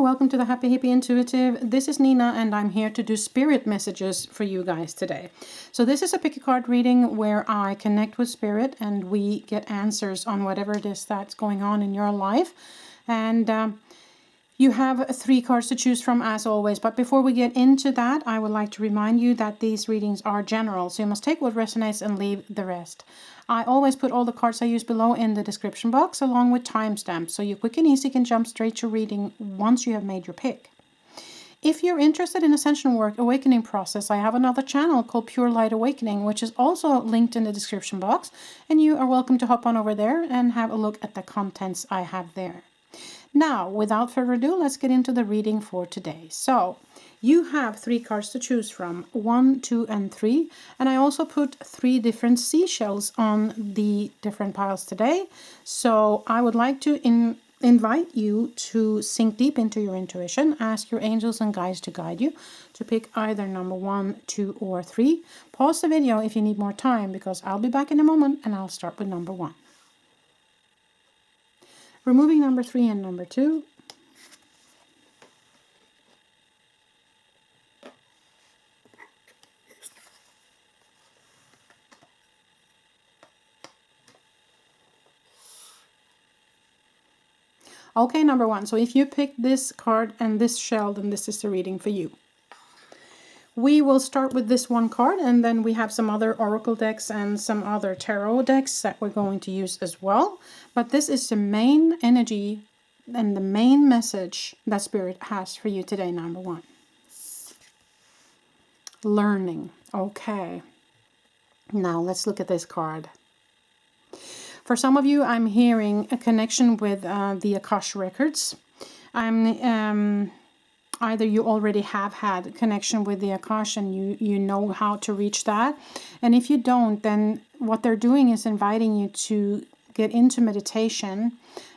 welcome to the Happy Hippie Intuitive. This is Nina and I'm here to do spirit messages for you guys today. So this is a pick a card reading where I connect with spirit and we get answers on whatever it is that's going on in your life. And you have 3 cards to choose from as always, but before we get into that, I would like to remind you that these readings are general, so you must take what resonates and leave the rest. I always put all the cards I use below in the description box along with timestamps, so you quick and easy can jump straight to reading once you have made your pick. If you're interested in Ascension work, awakening process, I have another channel called Pure Light Awakening, which is also linked in the description box, and you are welcome to hop on over there and have a look at the contents I have there. Now, without further ado, let's get into the reading for today. So, you have 3 cards to choose from, 1, 2, and 3. And I also put 3 different seashells on the different piles today. So, I would like to invite you to sink deep into your intuition, ask your angels and guides to guide you, to pick either number 1, 2, or 3. Pause the video if you need more time, because I'll be back in a moment and I'll start with number 1. Removing number 3 and number 2. Okay, number 1. So if you pick this card and this shell, then this is the reading for you. We will start with this one card, and then we have some other oracle decks and some other tarot decks that we're going to use as well. But this is the main energy and the main message that Spirit has for you today, number 1. Learning. Okay. Now let's look at this card. For some of you, I'm hearing a connection with the Akash records. Either you already have had connection with the Akash and you know how to reach that. And if you don't, then what they're doing is inviting you to get into meditation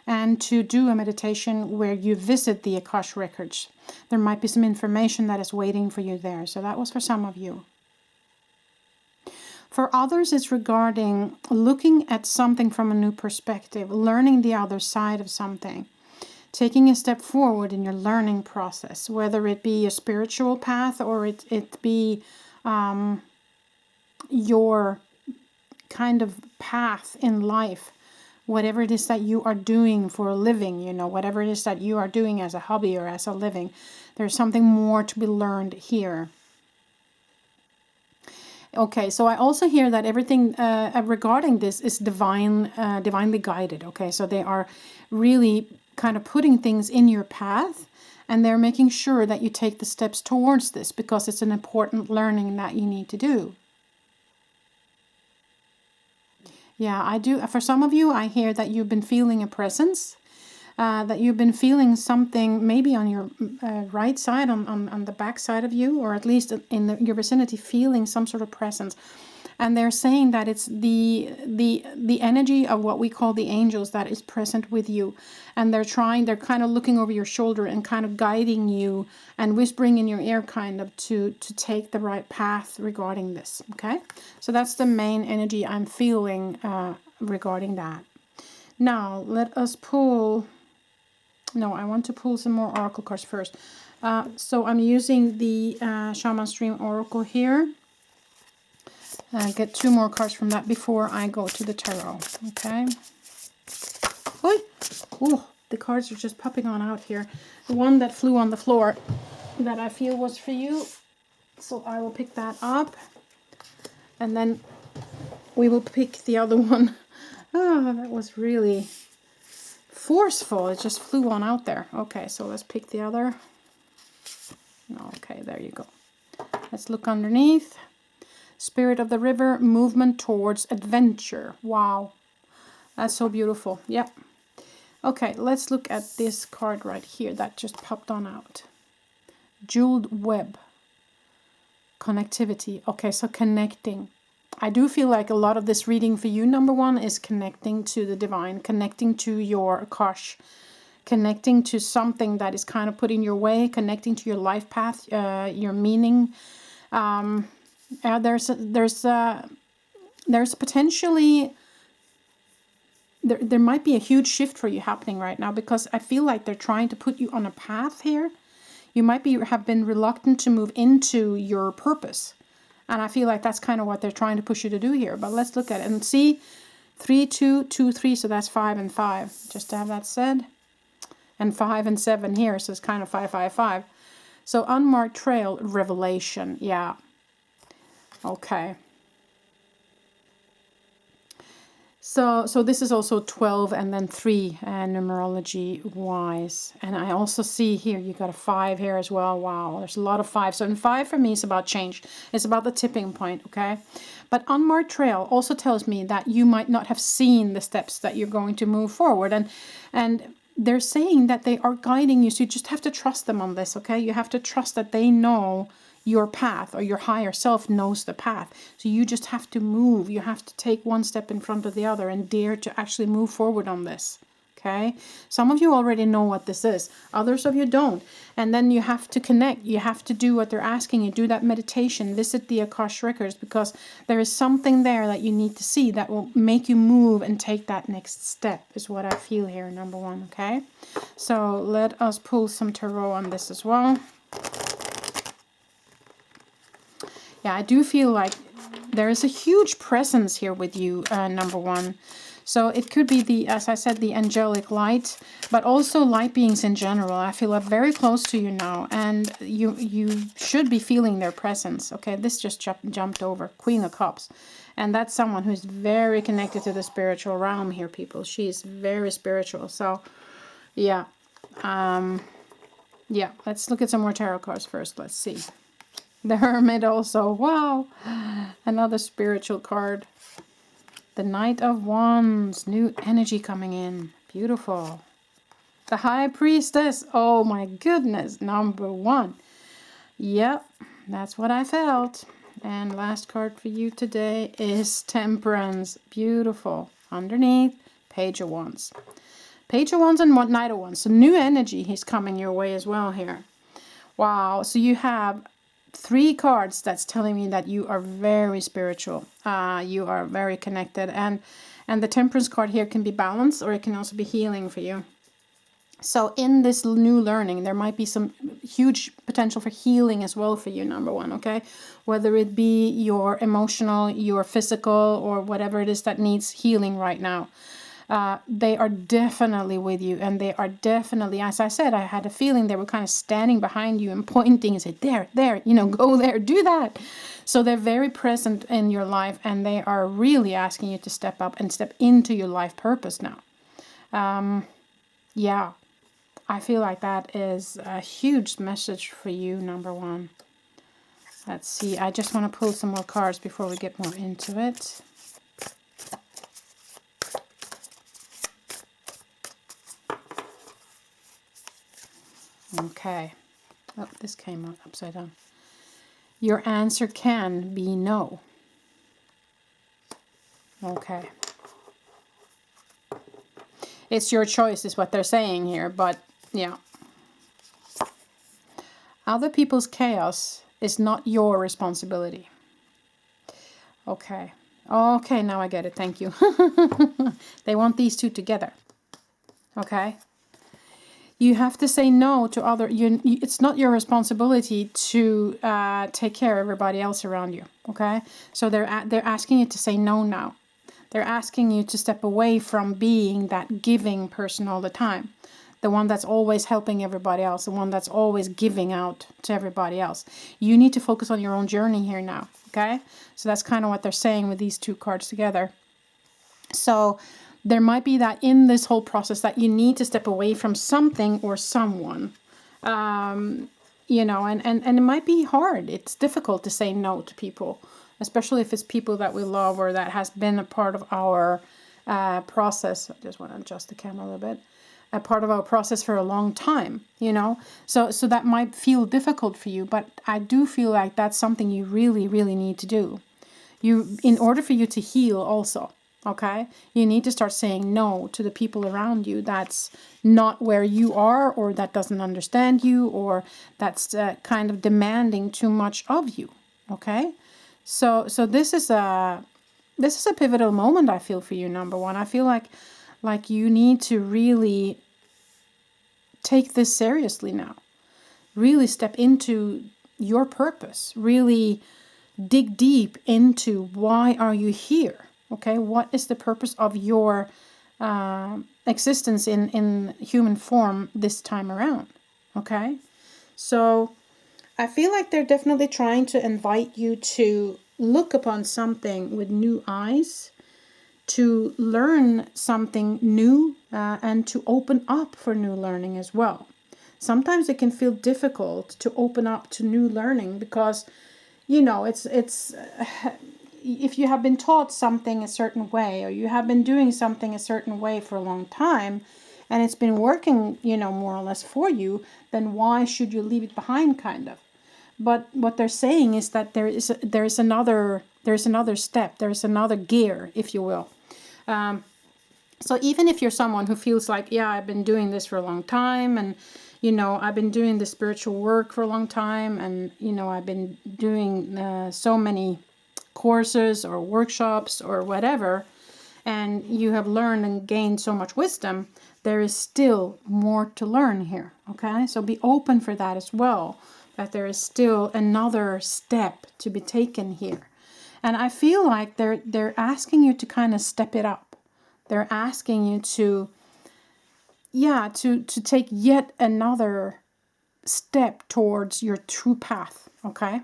and to do a meditation where you visit the Akash records. There might be some information that is waiting for you there. So that was for some of you. For others, it's regarding looking at something from a new perspective, learning the other side of something. Taking a step forward in your learning process, whether it be a spiritual path or it be your kind of path in life, whatever it is that you are doing for a living, you know, whatever it is that you are doing as a hobby or as a living, there's something more to be learned here. Okay, so I also hear that everything regarding this is divinely guided. Okay, so they are really kind of putting things in your path, and they're making sure that you take the steps towards this because it's an important learning that you need to do. Yeah, I do. For some of you, I hear that you've been feeling a presence, that you've been feeling something maybe on your right side, on the back side of you, or at least in your vicinity, feeling some sort of presence. And they're saying that it's the energy of what we call the angels that is present with you. And they're kind of looking over your shoulder and kind of guiding you and whispering in your ear kind of to take the right path regarding this. Okay, so that's the main energy I'm feeling regarding that. Now let us pull. No, I want to pull some more oracle cards first. So I'm using the Shamans Dream Oracle here. Get 2 more cards from that before I go to the tarot. Okay. Oh, the cards are just popping on out here. The one that flew on the floor that I feel was for you. So I will pick that up. And then we will pick the other one. Oh, that was really forceful. It just flew on out there. Okay, so let's pick the other. Okay, there you go. Let's look underneath. Spirit of the river, movement towards adventure. Wow, that's so beautiful. Yep. Okay, let's look at this card right here that just popped on out. Jeweled web. Connectivity. Okay, so connecting. I do feel like a lot of this reading for you, number 1, is connecting to the divine, connecting to your Akash, connecting to something that is kind of put in your way, connecting to your life path, your meaning. There's potentially there might be a huge shift for you happening right now, because I feel like they're trying to put you on a path here. You might have been reluctant to move into your purpose. And I feel like that's kind of what they're trying to push you to do here. But let's look at it and see. 3, 2, 2, 3. So that's 5 and 5. Just to have that said. And 5 and 7 here. So it's kind of 5, 5, 5. So unmarked trail, revelation. Yeah. Okay. So this is also 12 and then 3 numerology wise. And I also see here you got a 5 here as well. Wow, there's a lot of 5. So in 5 for me is about change. It's about the tipping point, okay? But unmarked trail also tells me that you might not have seen the steps that you're going to move forward. And they're saying that they are guiding you. So you just have to trust them on this, okay? You have to trust that they know your path, or your higher self knows the path. So you just have to move. You have to take one step in front of the other and dare to actually move forward on this. Okay. Some of you already know what this is. Others of you don't. And then you have to connect. You have to do what they're asking you. Do that meditation. Visit the Akash records, because there is something there that you need to see that will make you move and take that next step, is what I feel here, number 1. Okay. So let us pull some tarot on this as well. Yeah, I do feel like there is a huge presence here with you, number 1. So it could be as I said, the angelic light, but also light beings in general. I feel very close to you now, and you should be feeling their presence. Okay, this just jumped over. Queen of Cups. And that's someone who's very connected to the spiritual realm here, people. She's very spiritual. So, yeah. Yeah, let's look at some more tarot cards first. Let's see. The Hermit also. Wow. Another spiritual card. The Knight of Wands. New energy coming in. Beautiful. The High Priestess. Oh my goodness. Number 1. Yep. That's what I felt. And last card for you today is Temperance. Beautiful. Underneath, Page of Wands. Page of Wands and Knight of Wands. So new energy is coming your way as well here. Wow. So you have 3 cards that's telling me that you are very spiritual. You are very connected. And the Temperance card here can be balance, or it can also be healing for you. So in this new learning, there might be some huge potential for healing as well for you, number 1, okay? Whether it be your emotional, your physical, or whatever it is that needs healing right now. They are definitely with you, and they are definitely, as I said, I had a feeling they were kind of standing behind you and pointing and say, there, go there, do that. So they're very present in your life, and they are really asking you to step up and step into your life purpose now. Yeah, I feel like that is a huge message for you, number 1. Let's see, I just want to pull some more cards before we get more into it. Okay. Oh, this came out upside down. Your answer can be no. Okay. It's your choice is what they're saying here, but yeah. Other people's chaos is not your responsibility. Okay. Okay, now I get it. Thank you. They want these two together. Okay. You have to say no to other. It's not your responsibility to take care of everybody else around you. Okay, so they're asking you to say no now. They're asking you to step away from being that giving person all the time, the one that's always helping everybody else, the one that's always giving out to everybody else. You need to focus on your own journey here now. Okay, so that's kind of what they're saying with these 2 cards together. So there might be that in this whole process that you need to step away from something or someone, you know, and it might be hard. It's difficult to say no to people, especially if it's people that we love or that has been a part of our process. I just want to adjust the camera a little bit. A part of our process for a long time, you know. So that might feel difficult for you, but I do feel like that's something you really, really need to do. In order for you to heal also. Okay, you need to start saying no to the people around you that's not where you are, or that doesn't understand you, or that's kind of demanding too much of you. Okay, so this is a pivotal moment, I feel, for you, number 1. I feel like like you need to really take this seriously now. Really step into your purpose. Really dig deep into why are you here? Okay, what is the purpose of your existence in human form this time around? Okay, so I feel like they're definitely trying to invite you to look upon something with new eyes, to learn something new, and to open up for new learning as well. Sometimes it can feel difficult to open up to new learning because, you know, it's if you have been taught something a certain way, or you have been doing something a certain way for a long time, and it's been working, you know, more or less for you, then why should you leave it behind, kind of? But what they're saying is that there is another step, there is another gear, if you will. So even if you're someone who feels like, yeah, I've been doing this for a long time, and, you know, I've been doing the spiritual work for a long time, and, you know, I've been doing so many courses or workshops or whatever, and you have learned and gained so much wisdom, there is still more to learn here. Okay, so be open for that as well, that there is still another step to be taken here. And I feel like they're asking you to kind of step it up. They're asking you to take yet another step towards your true path. Okay,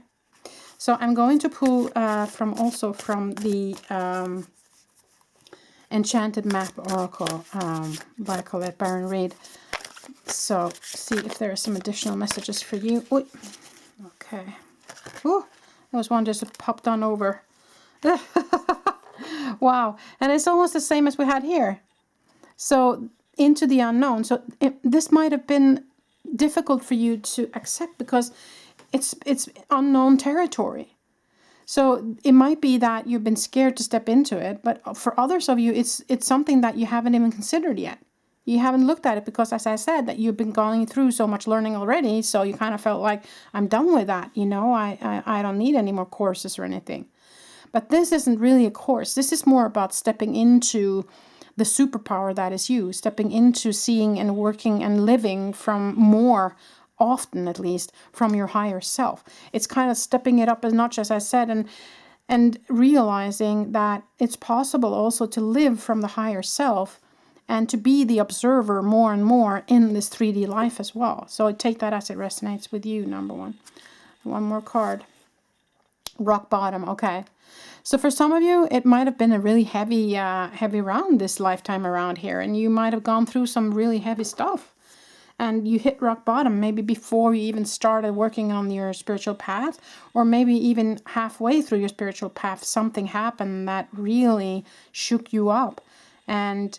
so I'm going to pull from the Enchanted Map Oracle by Colette Baron Reid. So see if there are some additional messages for you. Oy. Okay. Oh, there was one just popped on over. Wow, and it's almost the same as we had here. So into the unknown. So this might have been difficult for you to accept because it's unknown territory. So it might be that you've been scared to step into it, but for others of you, it's something that you haven't even considered yet. You haven't looked at it because, as I said, that you've been going through so much learning already. So you kind of felt like, I'm done with that. You know, I don't need any more courses or anything. But this isn't really a course. This is more about stepping into the superpower that is you, stepping into seeing and working and living from more often, at least, from your higher self. It's kind of stepping it up as much, as I said, and realizing that it's possible also to live from the higher self and to be the observer more and more in this 3D life as well. So take that as it resonates with you, number one. One more card. Rock bottom. Okay. So for some of you, it might have been a really heavy round this lifetime around here, and you might have gone through some really heavy stuff. And you hit rock bottom maybe before you even started working on your spiritual path, or maybe even halfway through your spiritual path, something happened that really shook you up. And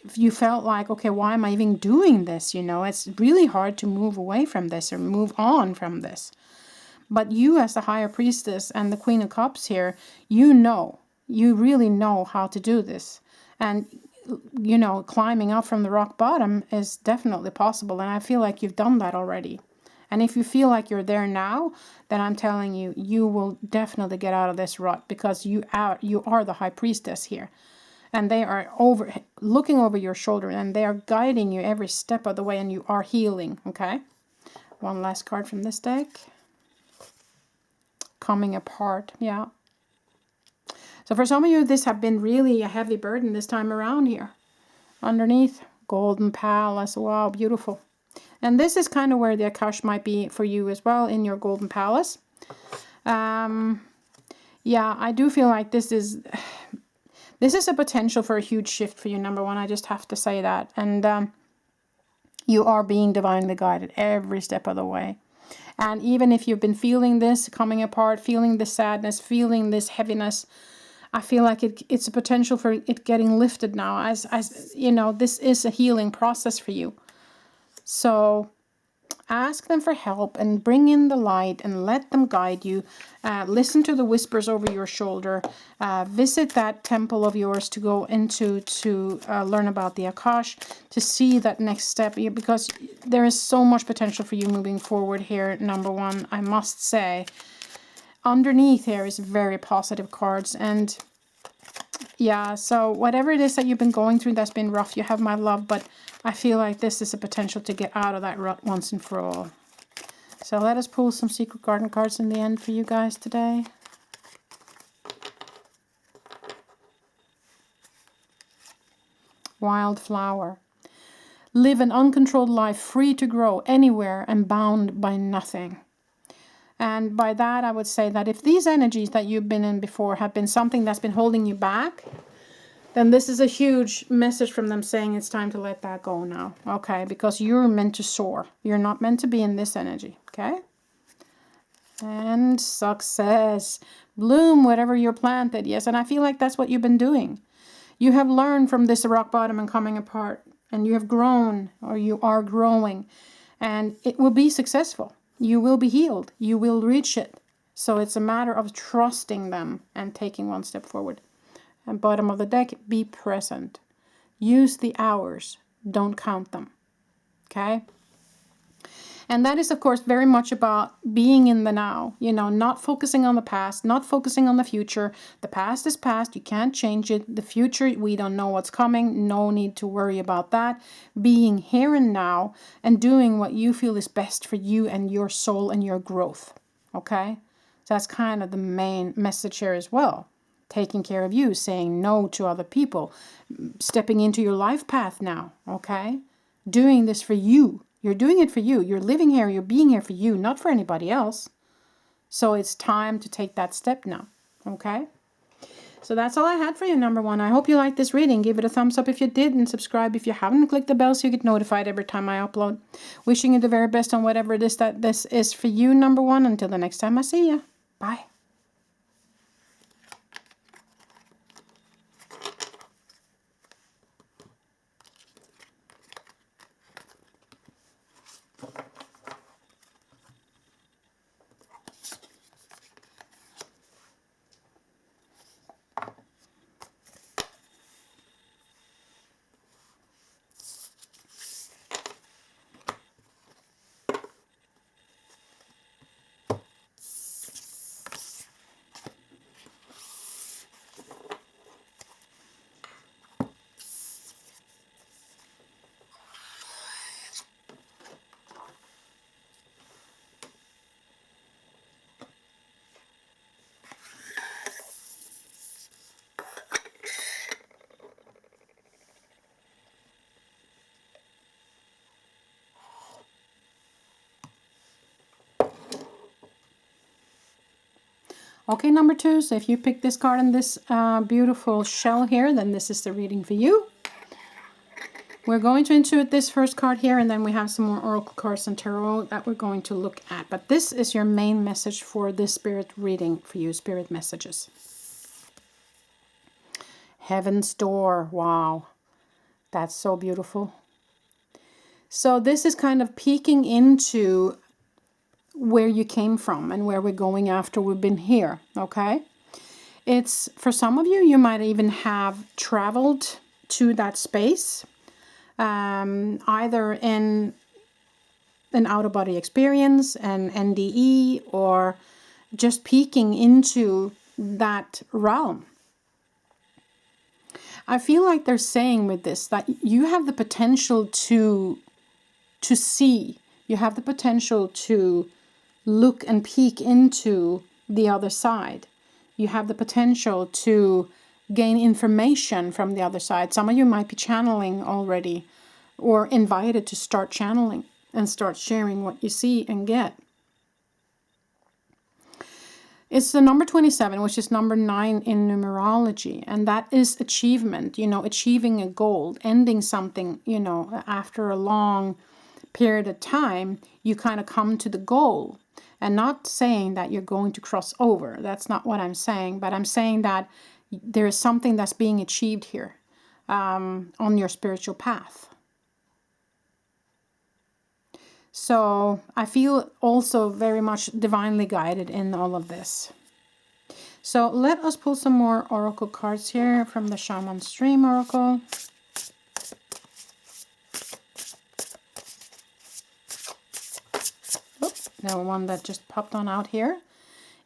if you felt like, okay, why am I even doing this? You know, it's really hard to move away from this or move on from this. But you, as the higher priestess and the Queen of Cups here, you really know how to do this. And, you know, climbing up from the rock bottom is definitely possible. And I feel like you've done that already. And if you feel like you're there now, then I'm telling you, you will definitely get out of this rut, because you are the high priestess here. And they are looking over your shoulder, and they are guiding you every step of the way, and you are healing. Okay. One last card from this deck. Coming apart. Yeah. So for some of you, this have been really a heavy burden this time around here. Underneath, Golden Palace. Wow, beautiful. And this is kind of where the Akash might be for you as well, in your Golden Palace. Yeah, I do feel like this is a potential for a huge shift for you, number one. I just have to say that. And you are being divinely guided every step of the way. And even if you've been feeling this coming apart, feeling this sadness, feeling this heaviness, I feel like it's a potential for it getting lifted now. As you know, this is a healing process for you. So ask them for help and bring in the light and let them guide you. Listen to the whispers over your shoulder. Visit that temple of yours to go into to learn about the Akash, to see that next step, because there is so much potential for you moving forward here. Number one, I must say, underneath here is very positive cards, and Yeah, so whatever it is that you've been going through that's been rough, you have my love, but I feel like this is a potential to get out of that rut once and for all. So let us pull some Secret Garden cards in the end for you guys today. Wildflower. Live an uncontrolled life, free to grow anywhere and bound by nothing. And by that, I would say that if these energies that you've been in before have been something that's been holding you back, then this is a huge message from them saying it's time to let that go now. Okay, because you're meant to soar. You're not meant to be in this energy. Okay. And success. Bloom whatever you're planted. Yes, and I feel like that's what you've been doing. You have learned from this rock bottom and coming apart. And you have grown, or you are growing. And it will be successful. You will be healed. You will reach it. So it's a matter of trusting them and taking one step forward. And bottom of the deck, be present. Use the hours. Don't count them. Okay? And that is, of course, very much about being in the now. You know, not focusing on the past, not focusing on the future. The past is past. You can't change it. The future, we don't know what's coming. No need to worry about that. Being here and now and doing what you feel is best for you and your soul and your growth. Okay? So that's kind of the main message here as well. Taking care of you, saying no to other people, stepping into your life path now. Okay? Doing this for you. You're doing it for you. You're living here. You're being here for you, not for anybody else. So it's time to take that step now. Okay? So that's all I had for you, number one. I hope you liked this reading. Give it a thumbs up if you did, and subscribe if you haven't. Click the bell so you get notified every time I upload. Wishing you the very best on whatever it is that this is for you, number one. Until the next time I see you. Bye. Okay, number two, so if you pick this card in this beautiful shell here, then this is the reading for you. We're going to intuit this first card here, and then we have some more oracle cards and tarot that we're going to look at. But this is your main message for this spirit reading for you, spirit messages. Heaven's Door. Wow, that's so beautiful. So this is kind of peeking into where you came from and where we're going after we've been here, okay? It's, for some of you, you might even have traveled to that space, either in an out-of-body experience, an NDE, or just peeking into that realm. I feel like they're saying with this that you have the potential to see, you have the potential to look and peek into the other side. You have the potential to gain information from the other side. Some of you might be channeling already, or invited to start channeling and start sharing what you see and get. It's the number 27, which is number 9 in numerology. And that is achievement, you know, achieving a goal, ending something, you know, after a long period of time, you kind of come to the goal. And not saying that you're going to cross over. That's not what I'm saying. But I'm saying that there is something that's being achieved here on your spiritual path. So I feel also very much divinely guided in all of this. So let us pull some more oracle cards here from the Shaman Stream Oracle. The one that just popped on out here.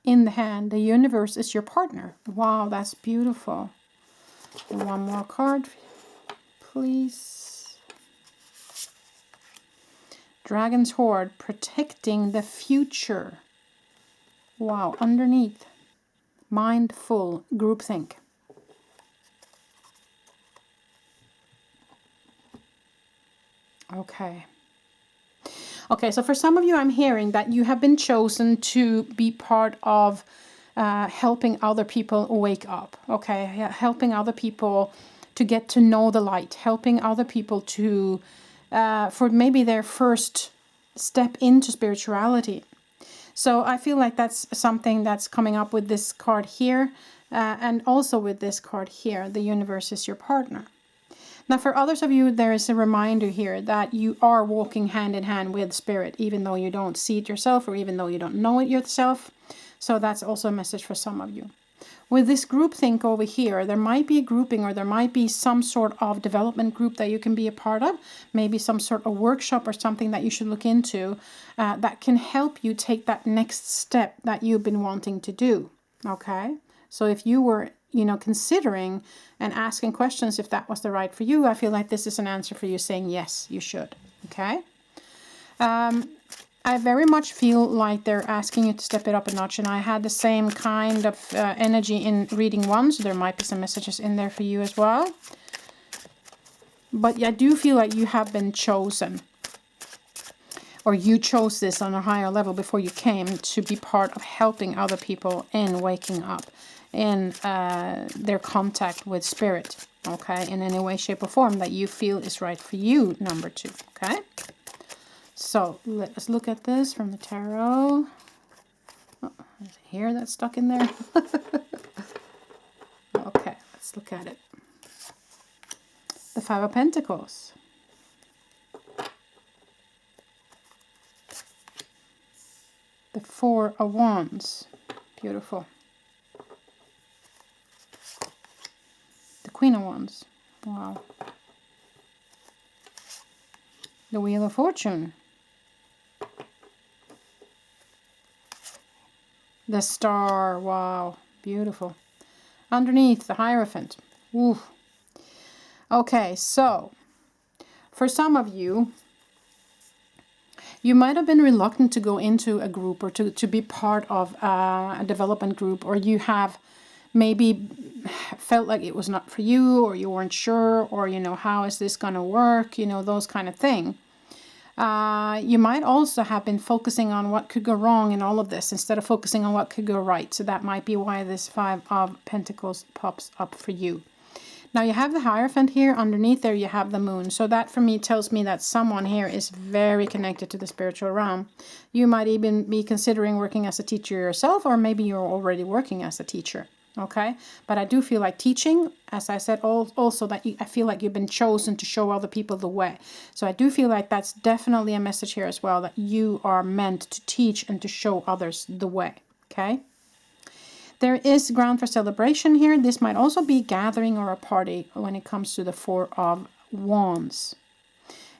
In the hand, the universe is your partner. Wow, that's beautiful. And one more card, please. Dragon's Hoard, protecting the future. Wow, underneath, mindful groupthink. Okay. Okay, so for some of you, I'm hearing that you have been chosen to be part of helping other people wake up. Okay, helping other people to get to know the light, helping other people to, for maybe their first step into spirituality. So I feel like that's something that's coming up with this card here, and also with this card here, the universe is your partner. Now, for others of you, there is a reminder here that you are walking hand in hand with spirit, even though you don't see it yourself or even though you don't know it yourself. So that's also a message for some of you. With this groupthink over here, there might be a grouping or there might be some sort of development group that you can be a part of. Maybe some sort of workshop or something that you should look into that can help you take that next step that you've been wanting to do. Okay? So if you were, considering and asking questions if that was the right for you, I feel like this is an answer for you saying yes, you should. Okay? I very much feel like they're asking you to step it up a notch, and I had the same kind of energy in reading one, so there might be some messages in there for you as well. But I do feel like you have been chosen, or you chose this on a higher level before you came to be part of helping other people in waking up, in their contact with spirit, okay, in any way, shape, or form that you feel is right for you, number 2, okay? So let's look at this from the tarot. Oh, there's a hair that's stuck in there. Okay, let's look at it. The Five of Pentacles. The Four of Wands. Beautiful. The Queen of Wands. Wow. The Wheel of Fortune. The Star. Wow. Beautiful. Underneath, the Hierophant. Ooh. Okay, so for some of you, you might have been reluctant to go into a group or to be part of a development group, or you have maybe felt like it was not for you, or you weren't sure, or, how is this going to work, those kind of thing. You might also have been focusing on what could go wrong in all of this instead of focusing on what could go right. So that might be why this Five of Pentacles pops up for you. Now you have the Hierophant here. Underneath there you have the Moon. So that for me tells me that someone here is very connected to the spiritual realm. You might even be considering working as a teacher yourself, or maybe you're already working as a teacher. Okay, but I do feel like teaching, as I said, also that I feel like you've been chosen to show other people the way. So I do feel like that's definitely a message here as well, that you are meant to teach and to show others the way. Okay, there is ground for celebration here. This might also be a gathering or a party when it comes to the Four of Wands.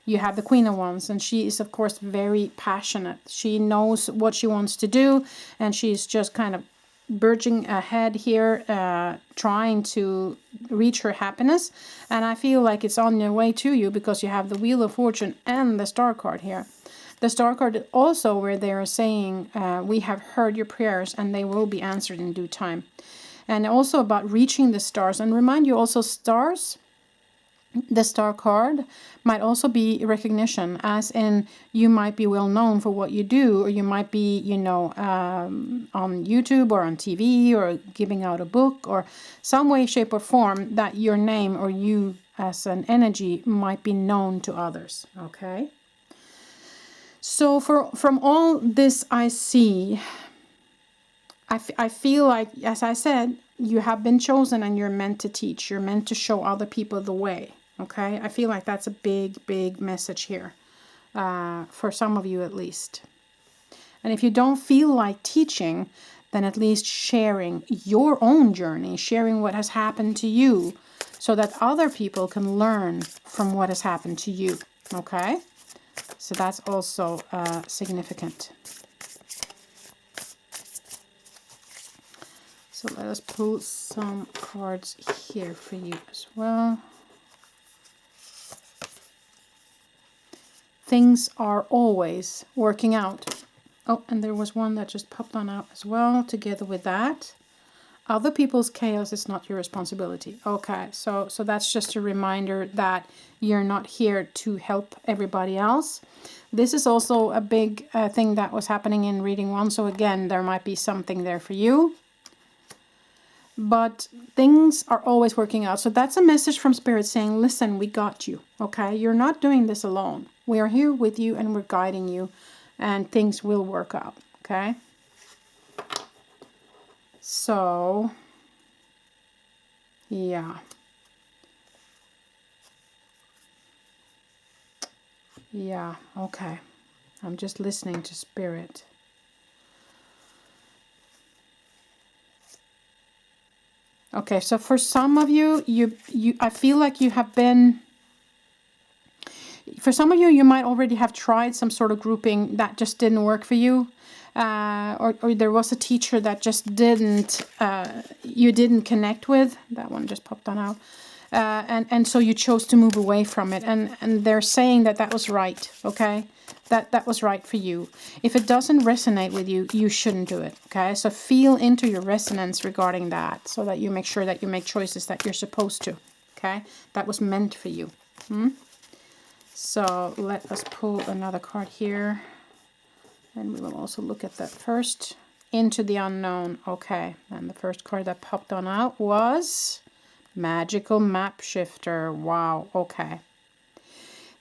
You have the Queen of Wands, and she is, of course, very passionate. She knows what she wants to do, and she's just kind of burging ahead here, trying to reach her happiness. And I feel like it's on your way to you because you have the Wheel of Fortune and the Star card here. The Star card is also where they are saying, we have heard your prayers and they will be answered in due time. And also about reaching the stars. And remind you also, stars, the Star card might also be recognition, as in you might be well known for what you do, or you might be, on YouTube or on TV, or giving out a book, or some way, shape, or form that your name or you as an energy might be known to others. Okay. So from all this I see, I feel like, as I said, you have been chosen and you're meant to teach. You're meant to show other people the way. Okay, I feel like that's a big message here, for some of you at least. And if you don't feel like teaching, then at least sharing your own journey, sharing what has happened to you, so that other people can learn from what has happened to you. Okay, so that's also significant. So let us pull some cards here for you as well. Things are always working out. Oh, and there was one that just popped on out as well, together with that. Other people's chaos is not your responsibility. Okay, so that's just a reminder that you're not here to help everybody else. This is also a big thing that was happening in reading 1. So again, there might be something there for you. But things are always working out. So that's a message from Spirit saying, listen, we got you. Okay, you're not doing this alone. We are here with you and we're guiding you. And things will work out. Okay. So, yeah. Yeah, okay. I'm just listening to Spirit. Okay, so for some of you, I feel like you have been... For some of you, you might already have tried some sort of grouping that just didn't work for you. Or there was a teacher that just you didn't connect with. That one just popped on out. And so you chose to move away from it. And they're saying that was right, okay? That was right for you. If it doesn't resonate with you, you shouldn't do it, okay? So feel into your resonance regarding that so that you make sure that you make choices that you're supposed to, okay? That was meant for you. So let us pull another card here. And we will also look at that first. Into the unknown. Okay. And the first card that popped on out was Magical Map Shifter. Wow. Okay.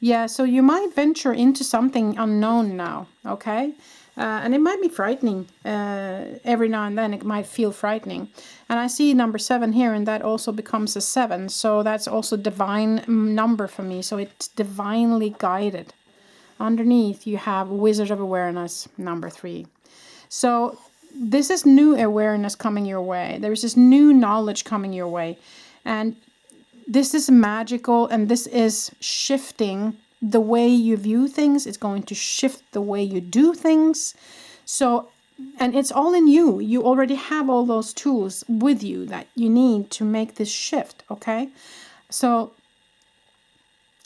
Yeah, so you might venture into something unknown now. Okay. And it might be frightening. Every now and then it might feel frightening. And I see number 7 here, and that also becomes a 7. So that's also divine number for me. So it's divinely guided. Underneath you have Wizard of Awareness, number 3. So this is new awareness coming your way. There's this new knowledge coming your way. And this is magical, and this is shifting the way you view things. It's going to shift the way you do things. So, and it's all in you. You already have all those tools with you that you need to make this shift, okay? So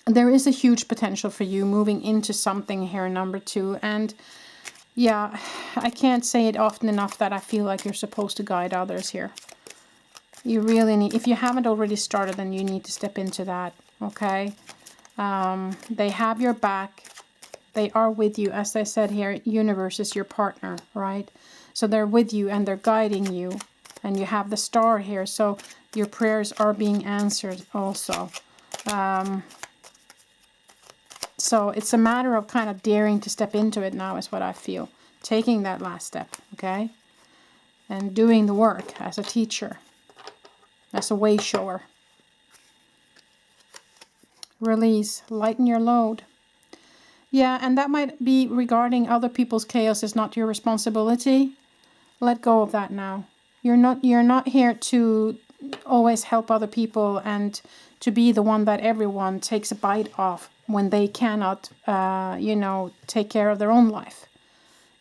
there is a huge potential for you moving into something here, number 2. And yeah, I can't say it often enough that I feel like you're supposed to guide others here. You really need, if you haven't already started, then you need to step into that, okay? They have your back. They are with you. As I said here, universe is your partner, right? So they're with you and they're guiding you. And you have the star here, so your prayers are being answered also. So it's a matter of kind of daring to step into it now is what I feel. Taking that last step, okay? And doing the work as a teacher. As a way shower. Release. Lighten your load. Yeah, and that might be regarding other people's chaos is not your responsibility. Let go of that now. You're not here to always help other people and to be the one that everyone takes a bite off when they cannot, take care of their own life.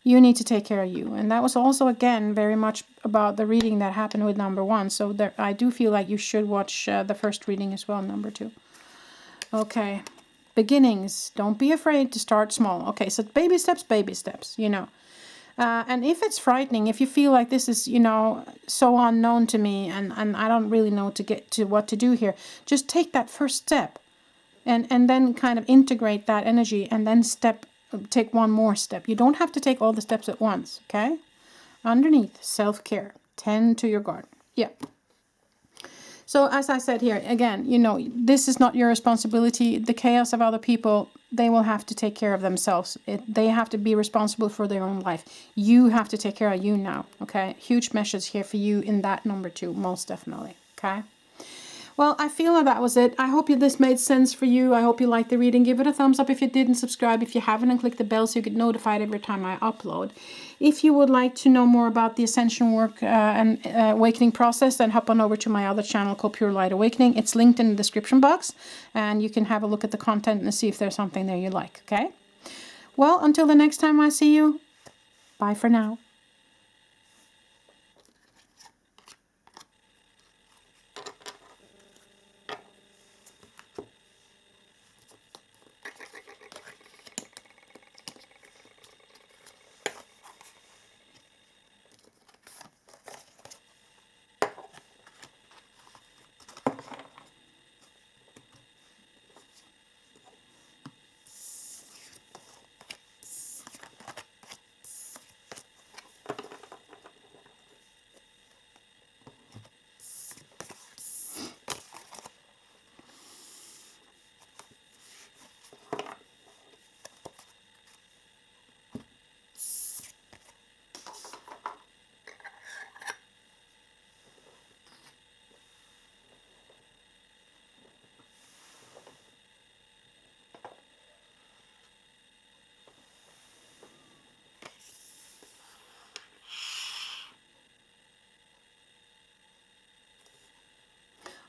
You need to take care of you. And that was also, again, very much about the reading that happened with number 1. So there, I do feel like you should watch the first reading as well, number 2. Okay. Beginnings. Don't be afraid to start small. Okay, so baby steps, and if it's frightening, if you feel like this is, so unknown to me and I don't really know to get to what to do here, just take that first step and then kind of integrate that energy and then take one more step. You don't have to take all the steps at once, okay? Underneath, self-care. Tend to your garden. Yeah. So as I said here, again, this is not your responsibility. The chaos of other people, they will have to take care of themselves. They have to be responsible for their own life. You have to take care of you now, okay? Huge message here for you in that number 2, most definitely, okay? Well, I feel like that was it. I hope this made sense for you. I hope you liked the reading. Give it a thumbs up if you didn't, subscribe if you haven't, and click the bell so you get notified every time I upload. If you would like to know more about the ascension work and awakening process, then hop on over to my other channel called Pure Light Awakening. It's linked in the description box, and you can have a look at the content and see if there's something there you like, okay? Well, until the next time I see you, bye for now.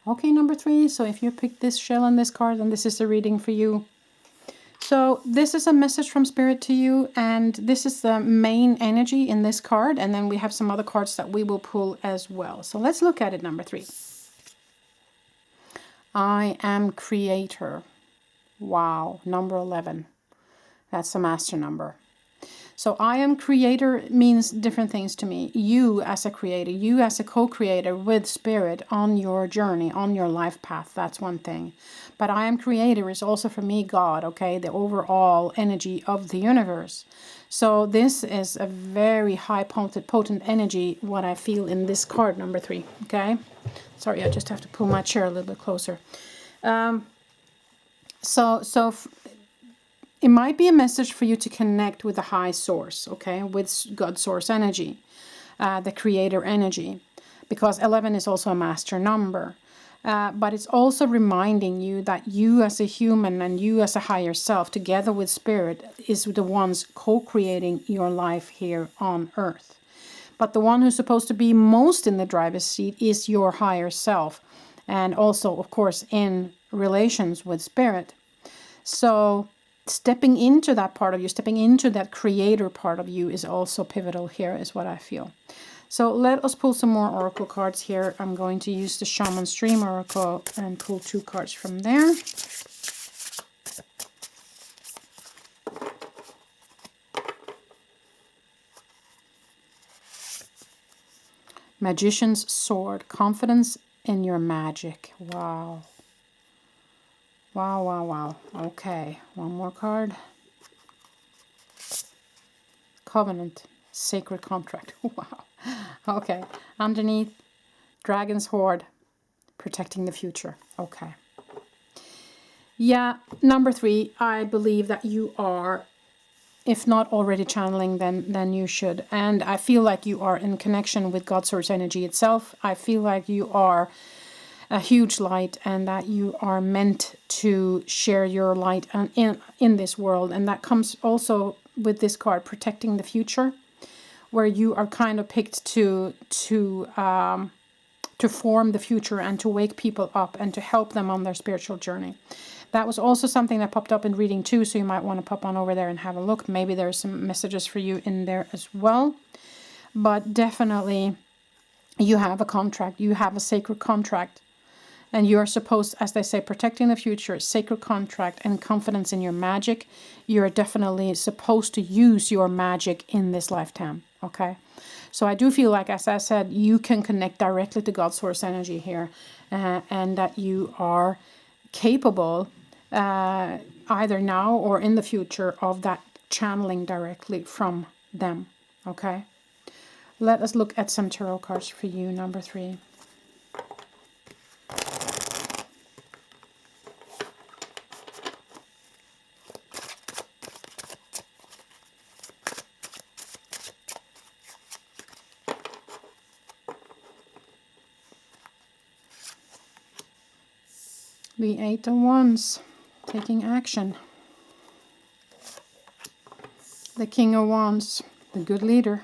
Okay, number 3. So if you picked this shell and this card, then this is the reading for you. So this is a message from Spirit to you, and this is the main energy in this card, and then we have some other cards that we will pull as well. So let's look at it, number 3. I am creator. Wow, number 11. That's the master number. So I am creator means different things to me. You as a creator, you as a co-creator with Spirit on your journey, on your life path, that's one thing. But I am creator is also for me God, okay, the overall energy of the universe. So this is a very high potent energy, what I feel in this card, number 3, okay? Sorry, I just have to pull my chair a little bit closer. It might be a message for you to connect with the high source, okay, with God source energy, the creator energy, because 11 is also a master number. But it's also reminding you that you as a human and you as a higher self, together with Spirit, is the ones co-creating your life here on Earth. But the one who's supposed to be most in the driver's seat is your higher self, and also, of course, in relations with Spirit. So stepping into that part of you, stepping into that creator part of you is also pivotal here, is what I feel. So let us pull some more oracle cards here. I'm going to use the Shaman Stream Oracle and pull 2 cards from there. Magician's Sword, confidence in your magic. Wow. Wow, wow, wow. Okay, one more card. Covenant, sacred contract. Wow. Okay, underneath, Dragon's Hoard, protecting the future. Okay. Yeah, number 3, I believe that you are, if not already channeling, then you should. And I feel like you are in connection with God source energy itself. I feel like you are a huge light, and that you are meant to share your light in this world. And that comes also with this card, protecting the future, where you are kind of picked to form the future and to wake people up and to help them on their spiritual journey. That was also something that popped up in reading 2, so you might want to pop on over there and have a look. Maybe there's some messages for you in there as well. But definitely you have a contract, you have a sacred contract. And you are supposed, as they say, protecting the future, sacred contract, and confidence in your magic. You're definitely supposed to use your magic in this lifetime, okay? So I do feel like, as I said, you can connect directly to God's source energy here, and that you are capable, either now or in the future, of that channeling directly from them, okay? Let us look at some tarot cards for you, number 3. The 8 of Wands, taking action. The King of Wands, the good leader.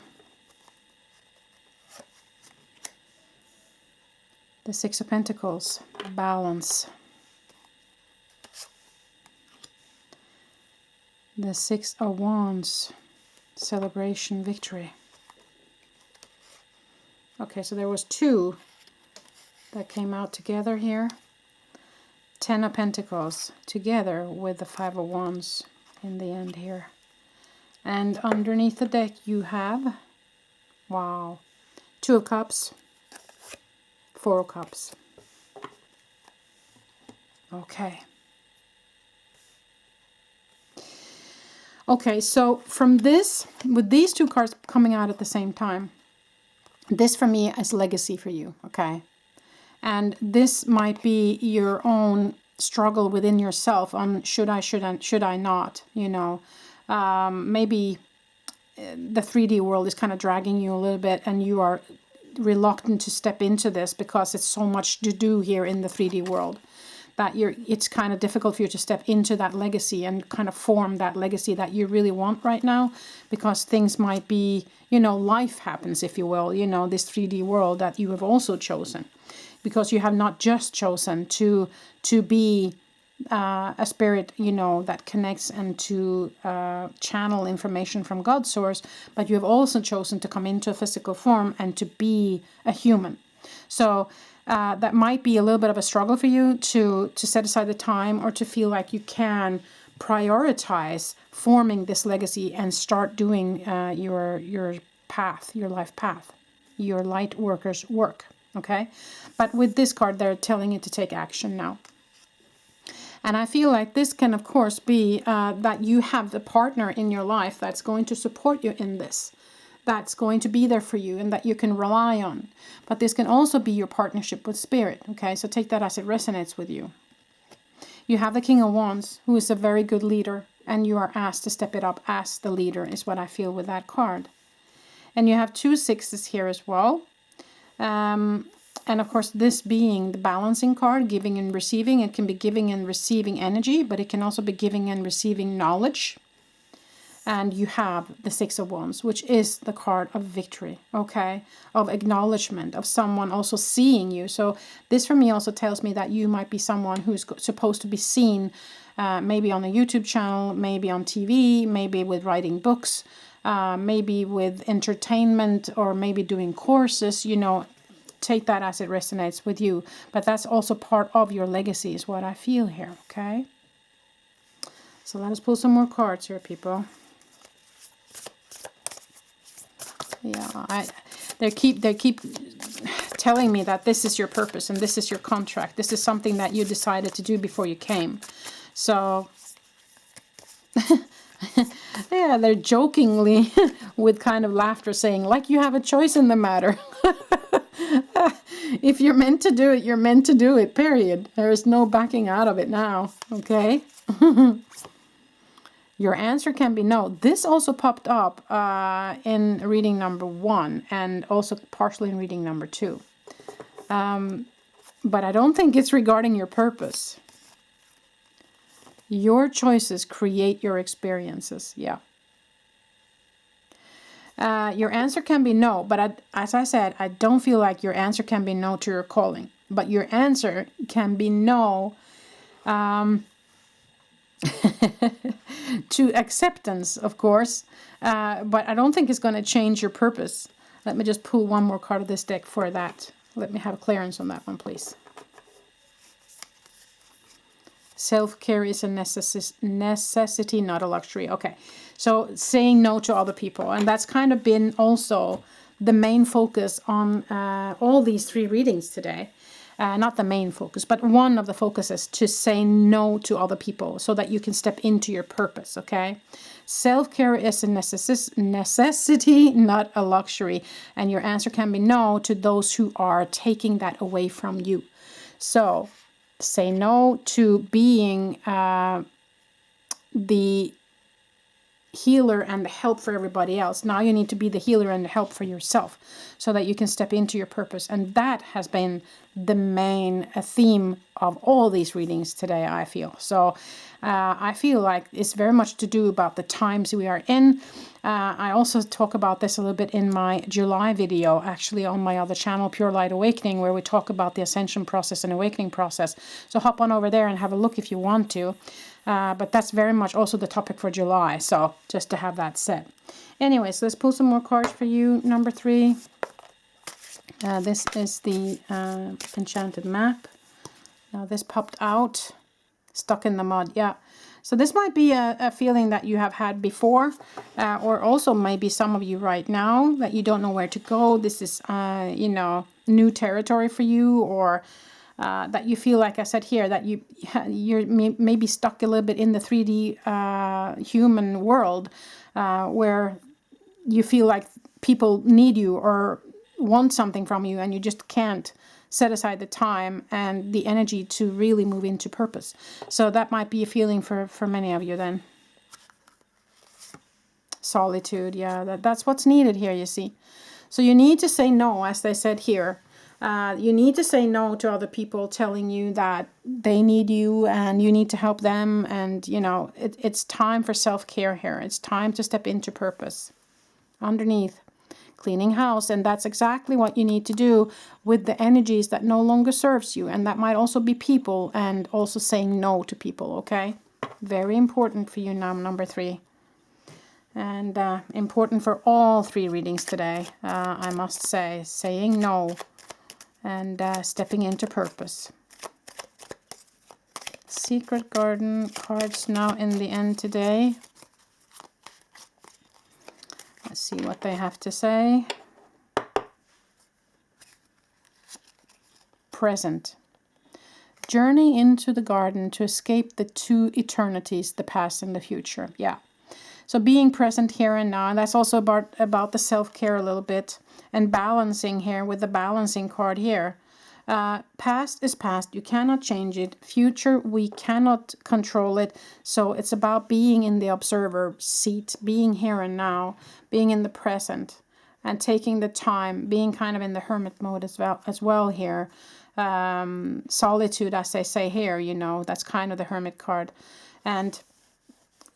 The 6 of Pentacles, balance. The 6 of Wands, celebration, victory. Okay, so there was 2 that came out together here. 10 of Pentacles together with the 5 of Wands in the end here. And underneath the deck you have, wow, 2 of Cups, 4 of Cups. Okay. Okay, so from this, with these 2 cards coming out at the same time, this for me is legacy for you, okay? And this might be your own struggle within yourself on should I not, you know. Maybe the 3D world is kind of dragging you a little bit and you are reluctant to step into this because it's so much to do here in the 3D world that it's kind of difficult for you to step into that legacy and kind of form that legacy that you really want right now, because things might be, you know, life happens, if you will, you know, this 3D world that you have also chosen. because you have not just chosen to be a spirit, you know, that connects and to channel information from God's source, but you have also chosen to come into a physical form and to be a human. So that might be a little bit of a struggle for you to set aside the time, or to feel like you can prioritize forming this legacy and start doing your path, your life path, your light worker's work. Okay, but with this card, they're telling you to take action now. And I feel like this can, of course, be that you have the partner in your life that's going to support you in this, that's going to be there for you and that you can rely on. But this can also be your partnership with Spirit. Okay, so take that as it resonates with you. You have the King of Wands, who is a very good leader, and you are asked to step it up as the leader, is what I feel with that card. And you have 2 sixes here as well. And of course, this being the balancing card, giving and receiving, it can be giving and receiving energy, but it can also be giving and receiving knowledge. And you have the 6 of Wands, which is the card of victory, okay, of acknowledgement, of someone also seeing you. So this for me also tells me that you might be someone who's supposed to be seen, maybe on a YouTube channel, maybe on TV, maybe with writing books, maybe with entertainment, or maybe doing courses, you know. Take that as it resonates with you, but that's also part of your legacy, is what I feel here. Okay, so let us pull some more cards here, people. Yeah, they keep telling me that this is your purpose and this is your contract. This is something that you decided to do before you came. So yeah, they're jokingly with kind of laughter saying, like, you have a choice in the matter. If you're meant to do it, you're meant to do it, period. There is no backing out of it now, okay? Your answer can be no. This also popped up in reading number 1 and also partially in reading number 2. But I don't think it's regarding your purpose. Your choices create your experiences, yeah. Your answer can be no, but as I said, I don't feel like your answer can be no to your calling. But your answer can be no to acceptance, of course. But I don't think it's going to change your purpose. Let me just pull one more card of this deck for that. Let me have clearance on that one, please. Self-care is a necessity, not a luxury. Okay, so saying no to other people. And that's kind of been also the main focus on all these 3 readings today. Not the main focus, but one of the focuses, to say no to other people so that you can step into your purpose, okay? Self-care is a necessity, not a luxury. And your answer can be no to those who are taking that away from you. So say no to being the healer and the help for everybody else. Now you need to be the healer and the help for yourself so that you can step into your purpose. And that has been the main theme of all these readings today, I feel. So I feel like it's very much to do about the times we are in. I also talk about this a little bit in my July video, actually on my other channel, Pure Light Awakening, where we talk about the ascension process and awakening process. So hop on over there and have a look if you want to. But that's very much also the topic for July. So just to have that said. Anyways, let's pull some more cards for you. Number 3. This is the Enchanted Map. Now this popped out. Stuck in the mud. Yeah. So this might be a feeling that you have had before. Or also maybe some of you right now that you don't know where to go. This is, you know, new territory for you, or that you feel, like I said here, that you're maybe stuck a little bit in the 3D human world, where you feel like people need you or want something from you, and you just can't set aside the time and the energy to really move into purpose. So that might be a feeling for many of you then. Solitude, yeah, that's what's needed here, you see. So you need to say no, as they said here. You need to say no to other people telling you that they need you and you need to help them. And, you know, it's time for self-care here. It's time to step into purpose. Underneath, cleaning house. And that's exactly what you need to do with the energies that no longer serves you. And that might also be people, and also saying no to people, okay? Very important for you now, number 3. And important for all 3 readings today, I must say. Saying no and stepping into purpose. Secret Garden cards now in the end today. Let's see what they have to say. Present. Journey into the garden to escape the 2 eternities, the past and the future. Yeah. So being present here and now, and that's also about the self-care a little bit, and balancing here with the balancing card here. Past is past, you cannot change it. Future, we cannot control it. So it's about being in the observer seat, being here and now, being in the present, and taking the time, being kind of in the hermit mode as well here. Solitude, as they say here, you know, that's kind of the hermit card. And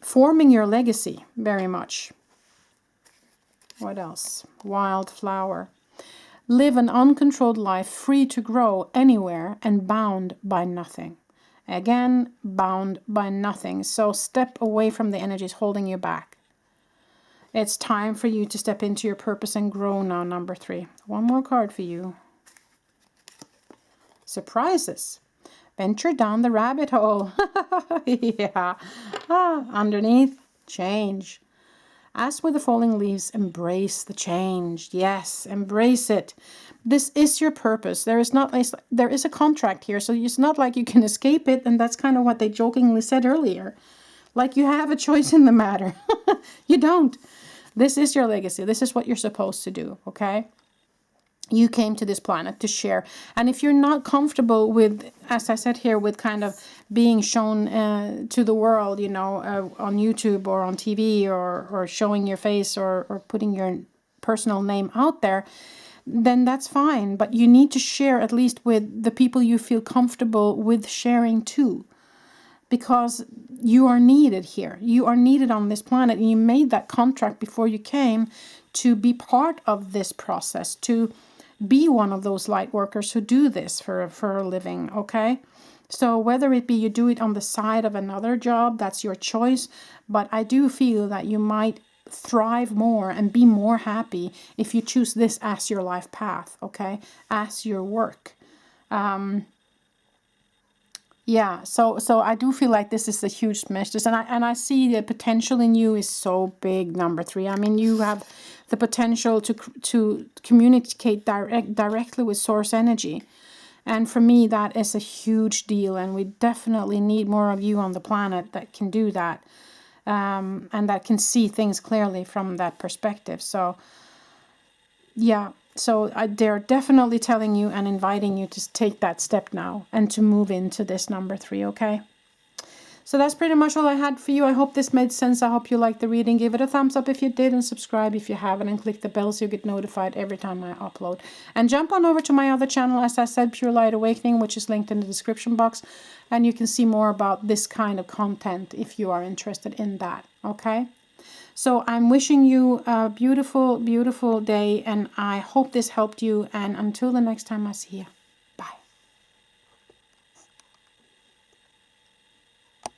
forming your legacy, very much. What else? Wildflower. Live an uncontrolled life, free to grow anywhere and bound by nothing. Again, bound by nothing. So step away from the energies holding you back. It's time for you to step into your purpose and grow now, number 3. One more card for you. Surprises. Venture down the rabbit hole. Yeah. Underneath, change. As with the falling leaves, embrace the change. Yes, embrace it. This is your purpose. There is a contract here, so it's not like you can escape it, and that's kind of what they jokingly said earlier. Like you have a choice in the matter. You don't. This is your legacy. This is what you're supposed to do, okay? You came to this planet to share. And if you're not comfortable with, as I said here, with kind of being shown to the world, you know, on YouTube or on TV, or showing your face, or putting your personal name out there, then that's fine. But you need to share at least with the people you feel comfortable with sharing to. Because you are needed here. You are needed on this planet. And you made that contract before you came to be part of this process, to be one of those light workers who do this for a living, okay? So whether it be you do it on the side of another job, that's your choice. But I do feel that you might thrive more and be more happy if you choose this as your life path, okay? As your work. Yeah, so I do feel like this is a huge message, and I see the potential in you is so big, number 3. I mean, you have the potential to communicate directly with source energy, and for me that is a huge deal, and we definitely need more of you on the planet that can do that, and that can see things clearly from that perspective. So yeah. So they're definitely telling you and inviting you to take that step now and to move into this number 3, okay? So that's pretty much all I had for you. I hope this made sense. I hope you liked the reading. Give it a thumbs up if you did, and subscribe if you haven't, and click the bell so you get notified every time I upload. And jump on over to my other channel, as I said, Pure Light Awakening, which is linked in the description box. And you can see more about this kind of content if you are interested in that, okay? So I'm wishing you a beautiful, beautiful day, and I hope this helped you. And until the next time I see you.